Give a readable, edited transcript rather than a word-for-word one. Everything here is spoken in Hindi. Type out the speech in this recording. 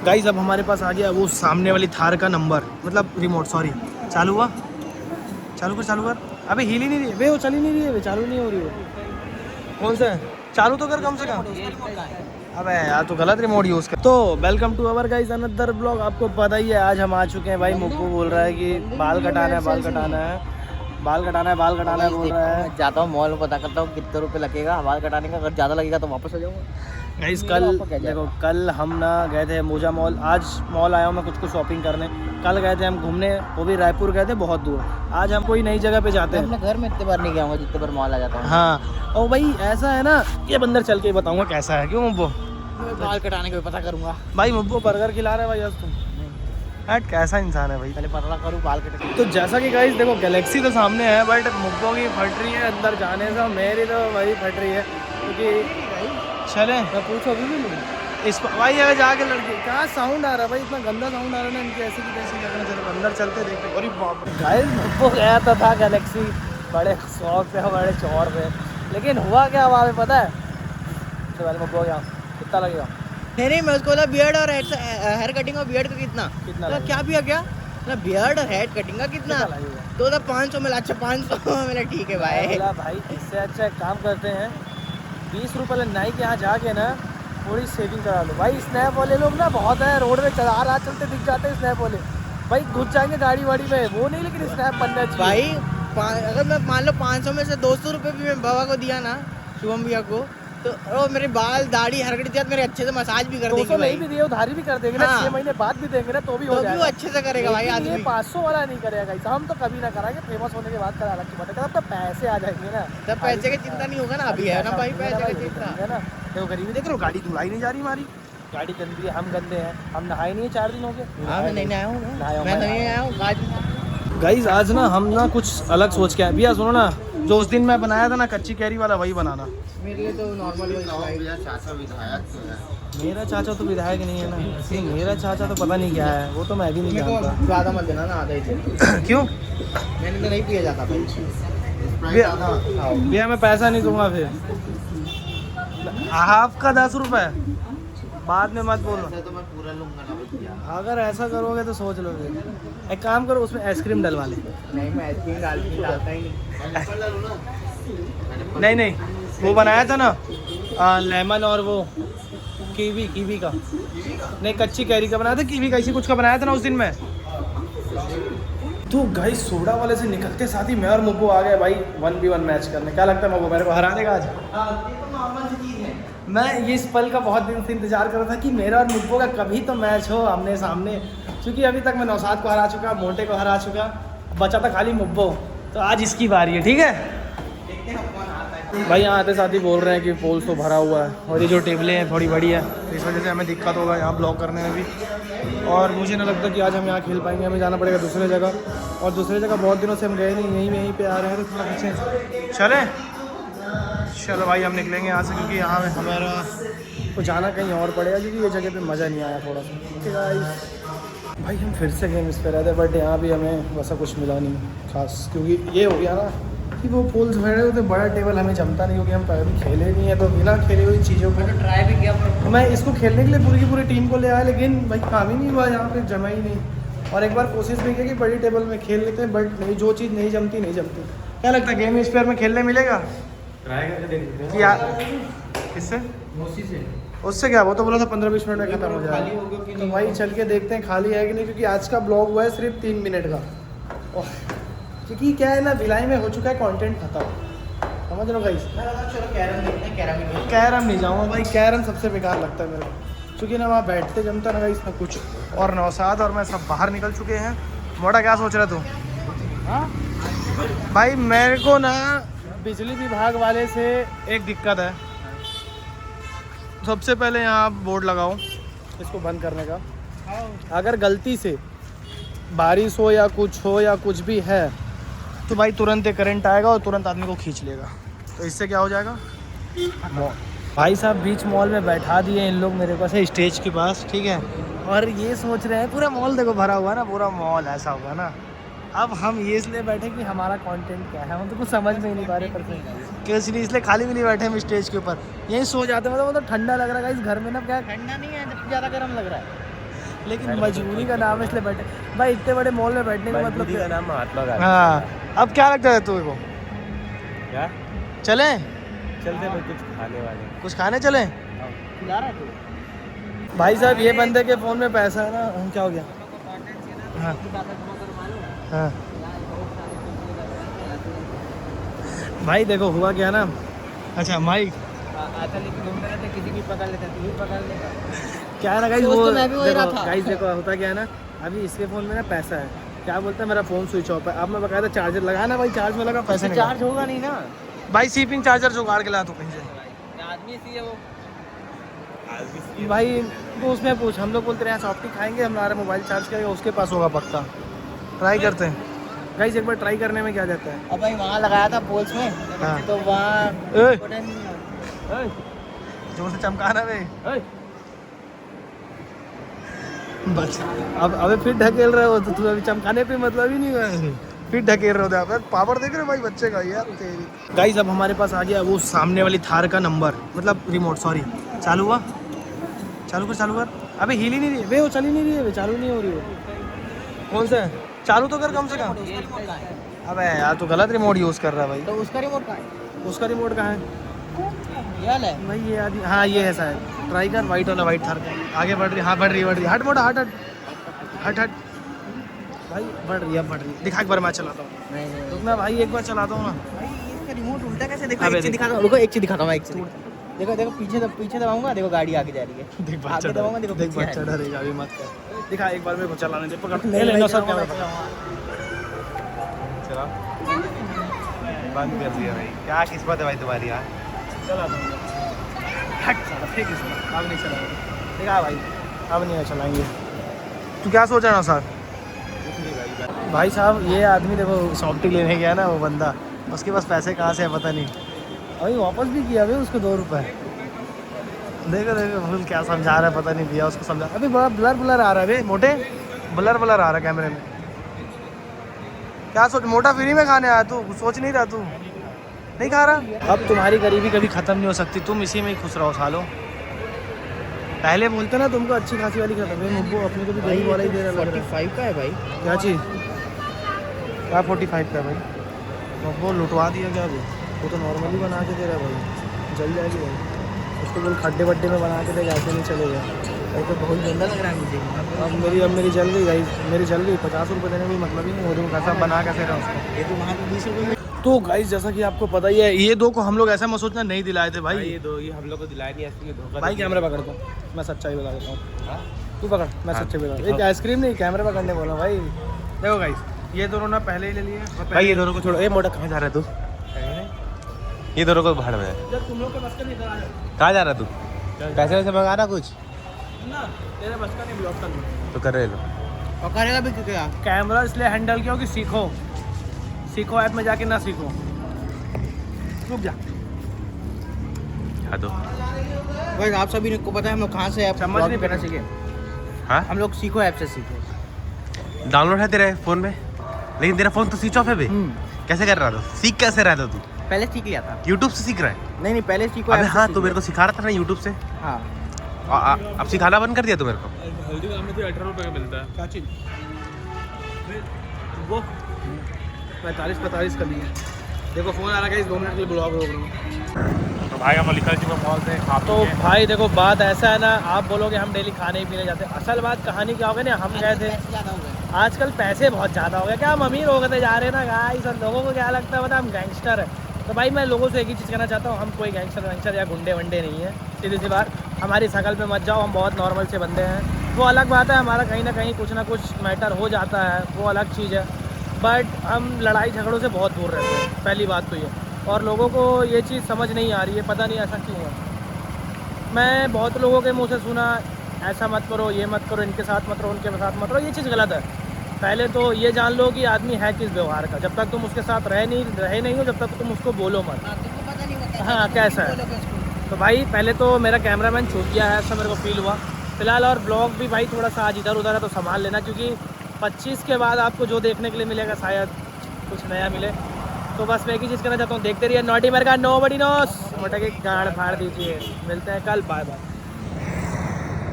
गाइस अब हमारे पास आ गया वो सामने वाली थार का नंबर, मतलब रिमोट, सॉरी। चालू हुआ, चालू कर। अबे हिल ही नहीं रही है, वो चल ही नहीं रही है, चालू नहीं हो रही है। कौन सा है? चालू तो कर कम से कम। अबे यार तो गलत रिमोट यूज़ कर। तो welcome to our guys another blog. आपको पता ही है आज हम आ चुके हैं भाई। मुक्कू बोल रहा है कि बाल कटाना है बोल रहा है। जाता हूँ मॉल में, पता करता हूँ कितने रुपए लगेगा बाल कटाने का। अगर ज़्यादा लगेगा तो वापस आ जाऊँगा। गाइस कल हम ना गए थे मोजा मॉल। आज मॉल आया हूँ मैं कुछ शॉपिंग करने। कल गए थे हम घूमने, वो भी रायपुर गए थे, बहुत दूर। आज हम कोई नई जगह पे जाते हैं। अपने घर में इतने बार नहीं गया हूँ जितने बार मॉल आ जाता हूँ। हाँ और भाई ऐसा है ना, ये बंदर चल के बताऊँगा कैसा है। क्यों मुब्बो? बाल कटाने का भी पता करूँगा भाई मुब्बो बर्गर खिला रहा है भाई आज तुम। हट कैसा इंसान है भाई, पहले पता करूँ बाल कटाने। तो जैसा कि गाइस देखो गैलेक्सी तो सामने है, बट मुब्बो की फट रही है अंदर जाने से, मेरी तो भाई फट रही है। क्योंकि चले मैं पूछो अभी भी नहीं। इस भाई अगर जाके लड़के क्या साउंड आ रहा है भाई, इतना गंदा साउंड आ रहा है ना इनकी, ऐसी की तैसी लगना। चलो अंदर चलते देखते। अरे बाप रे गाइस मुब्बो गया था गैलेक्सी बड़े शौक पे, बड़े चौर पे, लेकिन हुआ क्या वहाँ पे पता है? तो पहले मुब्बो गया, कितना लगेगा? नहीं मैं उसको बोला बियर्ड और हेयर कटिंग और बियर्ड का कितना तो क्या भी आ गया ना, बियर्ड और हेयर कटिंग का कितना लगेगा? तो 500 मिला। अच्छा 500 मिला, ठीक है भाई। बोला भाई इससे अच्छा एक काम करते हैं, 20 रुपये नाई के यहाँ जाके ना थोड़ी सेविंग करा लो भाई। स्नैप वाले लोग ना बहुत है, रोड में चला रहा चलते दिख जाते हैं स्नैप वाले भाई, घुस जाएंगे गाड़ी वाड़ी में, वो नहीं लेकिन स्नैप बनना चाहिए भाई। अगर मैं मान लो 500 में से 200 रुपये भी मैं बाबा को दिया ना, शुभम भैया को, तो वो मेरे बाल दाढ़ी हर घड़ी मेरे अच्छे से मसाज भी कर देंगे। 200 नहीं भी दिए उधारी भी कर देंगे ना, 6 महीने बाद भी देंगे ना, तो भी हो जाएगा। वो अच्छे से करेगा भाई आदमी। 500 वाला नहीं करेगा इस, हम तो कभी ना कराएंगे, फेमस होने के बाद करा अलग की बात है, तब तो पैसे आ जाएंगे ना, तब पैसे की चिंता नहीं होगा ना। अभी है ना भाई पैसे की चिंता है ना। देखो गरीबी देख लो, गाड़ी धुलाई नहीं जा रही हमारी, गाड़ी गंदी है, हम गंदे हैं, हम नहाए नहीं है 4 दिन हो गए। हाँ मैं नहीं आया हूँ, मैं नहीं आया हूँ आज। गाइस आज ना हम ना कुछ अलग सोच के आए। भैया सुनो ना, जो उस दिन मैं बनाया था ना कच्ची कैरी वाला, वही बनाना। मेरे लिए तो नॉर्मल चाचा विधायक तो है। मेरा चाचा तो विधायक नहीं है ना, नहीं मेरा चाचा तो पता नहीं क्या है, वो तो मैं भी नहीं जानता। ज़्यादा मत देना ना, आधा ही दे। क्यों? मैंने तो नहीं पिया जाता भाई। भैया मैं पैसा नहीं दूंगा फिर, हाफ का 10 रुपये, बाद में मत बोलना। तो मैं पूरा लूंगा ना भैया। अगर ऐसा करोगे तो सोच लो फिर। एक काम करो, उसमें आइसक्रीम डलवा ले। नहीं मैं आइसक्रीम डालता ही नहीं। नहीं वो बनाया था ना लेमन और वो कीवी का, नहीं कच्ची कैरी का बनाया था, कीवी का इसी कुछ का बनाया था ना उस दिन में। तो गाइस सोडा वाले से निकलते साथ ही मैं और मुब्बो आ गए भाई 1v1 मैच करने। क्या लगता है मुब्बो मेरे को हरा देगा आज? मैं ये इस पल का बहुत दिन से इंतजार कर रहा था कि मेरा और मुब्बो का कभी तो मैच हो आमने सामने, क्योंकि अभी तक मैं नौशाद को हरा चुका, मोटे को हरा चुका, बचा था खाली मुब्बो। तो आज इसकी बारी है, ठीक है भाई। यहाँ आते साथ ही बोल रहे हैं कि पोल्स तो भरा हुआ है और ये जो टेबलें हैं थोड़ी बड़ी है, तो इस वजह से हमें दिक्कत होगा यहाँ ब्लॉक करने में भी। और मुझे नहीं लगता कि आज हम यहाँ खेल पाएंगे, हमें जाना पड़ेगा दूसरी जगह, और दूसरी जगह बहुत दिनों से हम गए नहीं, यहीं पे आ रहे हैं, तो थोड़ा पीछे चलें। चलो भाई हम निकलेंगे यहाँ से, क्योंकि यहाँ में हमारा को जाना कहीं और पड़ेगा, क्योंकि ये जगह पे मज़ा नहीं आया थोड़ा सा। ठीक है भाई हम फिर से गेम इस पर रहते, बट यहाँ भी हमें वैसा कुछ मिला नहीं खास, क्योंकि ये हो गया ना कि वो पोल्स भरे होते, बड़ा टेबल हमें जमता नहीं, क्योंकि हम कभी खेले नहीं है, तो बिना खेले हुई चीज़ों को ट्राई भी किया मैं इसको खेलने के लिए पूरी की पूरी टीम को ले आया, लेकिन भाई काम ही नहीं हुआ, यहाँ पे जमा ही नहीं। और एक बार कोशिश भी की कि बड़ी टेबल में खेल लेते हैं, बट नहीं, जो चीज़ नहीं जमती। क्या लगता है गेम इस पेयर में खेलने मिलेगा? ट्राई करके देखते हैं। किससे? उससे क्या, वो तो बोला था 15-20 मिनट में खत्म हो जाएगा, तो भाई चल के देखते हैं खाली है कि नहीं, क्योंकि आज का ब्लॉग हुआ है सिर्फ 3 मिनट का। क्योंकि क्या है ना, भिलाई में हो चुका है कंटेंट खत्म, समझ लो गाइस। चलो कैरम देखते हैं। कैरम नहीं जाऊँगा भाई, कैरम सबसे बेकार लगता है मेरे को, क्योंकि ना वहाँ बैठते जमता ना गाइस ना कुछ। और नौशाद और मैं सब बाहर निकल चुके हैं। मोटा क्या सोच रहा तू? हाँ भाई मेरे को ना बिजली विभाग वाले से एक दिक्कत है। सबसे पहले यहाँ बोर्ड लगाओ इसको बंद करने का, अगर गलती से बारिश हो या कुछ भी है तो भाई तुरंत एक करंट आएगा और तुरंत आदमी को खींच लेगा। तो इससे क्या हो जाएगा, भाई साहब बीच मॉल में बैठा दिए इन लोग मेरे पास है स्टेज के पास, ठीक है, और ये सोच रहे हैं पूरा मॉल देखो भरा हुआ ना, पूरा मॉल ऐसा होगा ना। अब हम ये इसलिए बैठे कि हमारा कंटेंट क्या है, हम तो कुछ समझ में ही नहीं पा रहे परसेंट कि इसलिए खाली भी नहीं बैठे हम स्टेज के ऊपर, यहीं सो जाते। मतलब ठंडा लग रहा है इस घर में ना, क्या ठंडा नहीं है, ज़्यादा गर्म लग रहा है। लेकिन मजबूरी का नाम है इसलिए बैठे भाई। इतने बड़े मॉल में बैठने का मतलब का नाम महात्मा गांधी। हाँ अब क्या लगता है तुमको, क्या चले चलते भाई कुछ खाने वाले। कुछ खाने चले? भाई साहब ये बंदे के फ़ोन में पैसा है ना, क्या हो गया? हाँ हाँ भाई देखो हुआ क्या ना, अच्छा माइक आता लेके घूमते रहते, किसी की पकड़ लेता, तू भी पकड़ लेता। क्या है ना गाइस, दोस्त वो तो मैं भी वही रहा था। गाइस देखो होता क्या है ना, अभी इसके फ़ोन में ना पैसा है, क्या बोलता है मेरा फ़ोन स्विच ऑफ है। अब मैं बकायदा चार्जर लगाया ना भाई, चार्ज में लगा पैसे नहीं चार्ज होगा नहीं ना भाई। सीपिंग चार्जर जुगाड़ के ला तो कहीं से आदमी सी है वो। भाई तो उसमें पूछ, हम लोग बोलते रहे सॉफ्टी खाएंगे, हमारा मोबाइल चार्ज करेगा, उसके पास होगा पक्का। ट्राई करते हैं गाइस, एक बार ट्राई करने में क्या जाता है। अब भाई वहाँ लगाया था पोल्स में, हाँ। तो वहाँ ए! जोर से चमकाना बे। बस अब अबे फिर ढकेल रहे हो तो तू, अभी चमकाने पे मतलब ही नहीं है, फिर ढकेल रहे हो। पावर देख रहे हो भाई बच्चे का यार तेरी। गाइस अब हमारे पास आ गया वो सामने वाली थार का नंबर, मतलब रिमोट, सॉरी। चालू हुआ, चालू कर। अबे हिल ही नहीं रही है वे, वो चल ही नहीं रही है वे, चालू नहीं हो रही है। कौन सा है? चालू तो कर कम से कम। अबे यार तू गलत रिमोट यूज़ कर रहा है भाई। तो उसका रिमोट कहाँ है? उसका रिमोट कहाँ है ये वाला है भाई? ये आदमी, हाँ ये है शायद। ट्राई कर, वाइट वाला, वाइट थार का। आगे बढ़ रही, हाँ बढ़ रही है। हट मोटा, हट भाई, बढ़ रही है। दिखा एक बार, मैं चलाता हूँ। नहीं रुकना भाई, एक बार चलाता हूँ ना भाई, इसका रिमोट उल्टा कैसे? देखो अबे एक चीज देख। दिखाता हूँ, रुको एक चीज दिखाता हूँ, देखो पीछे दबाऊंगा, देखो गाड़ी आगे जा रही है। देख आगे दबाऊंगा, देखो देख पीछे बच्चा आ रही है। डरेगा अभी, मत कर। दिखा एक बार मेरे को चलाने दे, पकड़ नहीं, ले मैं लो सब चलाऊंगा, कैमरा। चला बंद कर दिया भाई। क्या किस्मत है भाई तुम्हारी यार। चला दूँगा। हट साला, फेंक इसमें। अब नहीं चलाएंगे, देखा भाई, अब नहीं चलाएंगे। तू क्या सोचा ना सर? भाई साहब ये आदमी देखो सॉफ्टी लेने गया ना वो बंदा, उसके पास पैसे कहाँ से है पता नहीं, अभी वापस भी किया भाई उसको 2 रुपये। देखो भूल क्या समझा रहा है पता नहीं, दिया उसको समझा। अभी बड़ा ब्लर आ रहा है भाई, मोटे ब्लर आ रहा है कैमरे में। क्या सोच, मोटा फ्री में खाने आया तू? सोच नहीं रहा तू? नहीं खा रहा? अब तुम्हारी गरीबी कभी ख़त्म नहीं हो सकती, तुम इसी में ही खुश रहो सालों। पहले बोलते ना तुमको अच्छी खासी वाली खत्म है, मुब्बो अपने को भी दही वाला ही दे रहा लग रहा है। 45 का है भाई। क्या चीज़? क्या 45 का भाई? मुब्बो लुटवा दिया क्या अभी? वो तो नॉर्मली बना के दे रहा है भाई, जल जाएगी भाई। उसको बोल खड्डे वड्डे में बना के देगा, ऐसे नहीं चलेगा। वो तो बहुत गंदा लग रहा है मुझे। अब मेरी जल गई भाई, मेरी जल गई। 50 रुपये देने में मतलब ही नहीं, वो कैसा बना कैसे रहा उसको। ये तो वहाँ पे 20 रुपये में। तो गाइस जैसा कि आपको पता ही है, ये 2 को हम लोग ऐसा मत सोचना नहीं दिलाए थे भाई। ये दो ये हम लोग को दिलाया नहीं, ऐसे धोखा भाई कैमरा पकड़ दो, मैं सच्चाई बता देता हूँ। तू पकड़, मैं सच्चाई बता देता हूँ। आइसक्रीम नहीं, कैमरा पकड़ने बोला भाई। देखो गाइस ये दोनों ना पहले ही ले लिए भाई। ये दोनों को छोड़ो। ए मोटा कहाँ जा रहा है तू? ये दोनों को भाड़ में है। जब तुम लोग के बस का नहीं था कहाँ जा रहा है तू? पैसे वैसे मंगाना कुछ ना, तेरे बस का नहीं, ब्लॉक कर लो तो कर रहे लो। और करेगा भी क्या? कैमरा इसलिए हैंडल किया कि सीखो ऐप में जाके ना सीखो। रुक जा, हाँ दो। भाई आप सभी को पता है हम लोग कहाँ से ऐप समझ नहीं करना सीखे। हाँ हम लोग सीखो ऐप से सीखे। डाउनलोड है तेरे फोन में, लेकिन तेरा फोन तो स्विच ऑफ है बे। कैसे कर रहा था? सीख कैसे रहा था तू? पहले सीख लिया था। यूट्यूब से सीख रहा है? नहीं पहले सीखो। अबे ऐप से हाँ, सीख तू मेरे लिया। को सिखा रहा था ना यूट्यूब से। हाँ अब सिखाना बंद कर दिया तू मेरे को? हल्दी राम में तो 18 रुपये का मिलता है। क्या चीज़? वो 45 कर लिए। देखो फ़ोन आ रहा है, इस 2 मिनट के लिए ब्लॉग रोक रहा हूँ। तो भाई हम निकल चुके मॉल से खा तो भाई देखो बात ऐसा है ना, आप बोलोगे हम डेली खाने ही पीने जाते हैं, असल बात कहानी क्या हो गई ना, हम गए थे। आजकल पैसे बहुत ज़्यादा हो गए, क्या हम अमीर हो गए जा रहे हैं ना गाइस। सब लोगों को क्या लगता है पता, हम गैंगस्टर है। तो भाई मैं लोगों से एक ही चीज़ कहना चाहता हूँ, हम कोई गैंगस्टर या गुंडे वंडे नहीं है। सीधी सी बात, हमारी शकल पे मत जाओ, हम बहुत नॉर्मल से बंदे हैं। वो अलग बात है, हमारा कहीं ना कहीं कुछ ना कुछ मैटर हो जाता है, वो अलग चीज़ है। बट हम लड़ाई झगड़ों से बहुत दूर रहते हैं, पहली बात तो ये। और लोगों को ये चीज़ समझ नहीं आ रही है, पता नहीं ऐसा क्यों है। मैं बहुत लोगों के मुंह से सुना, ऐसा मत करो, ये मत करो, इनके साथ मत रहो, उनके साथ मत रहो, ये चीज़ गलत है। पहले तो ये जान लो कि आदमी है किस व्यवहार का, जब तक तुम उसके साथ रहे नहीं हो, जब तक तुम उसको बोलो मत। हाँ कैसा है। तो भाई पहले तो मेरा कैमरामैन छूट गया है, ऐसा मेरे को फील हुआ फिलहाल। और ब्लॉग भी भाई थोड़ा सा आज इधर उधर है, तो संभाल लेना, क्योंकि 25 के बाद आपको जो देखने के लिए मिलेगा शायद कुछ नया मिले। तो बस मैं एक ही चीज़ कहना चाहता हूँ, देखते रहिए नॉटी मेरे का, नोबडी नोस। मोटा के गाड़ फाड़ दीजिए। मिलते हैं कल, बाय बाय।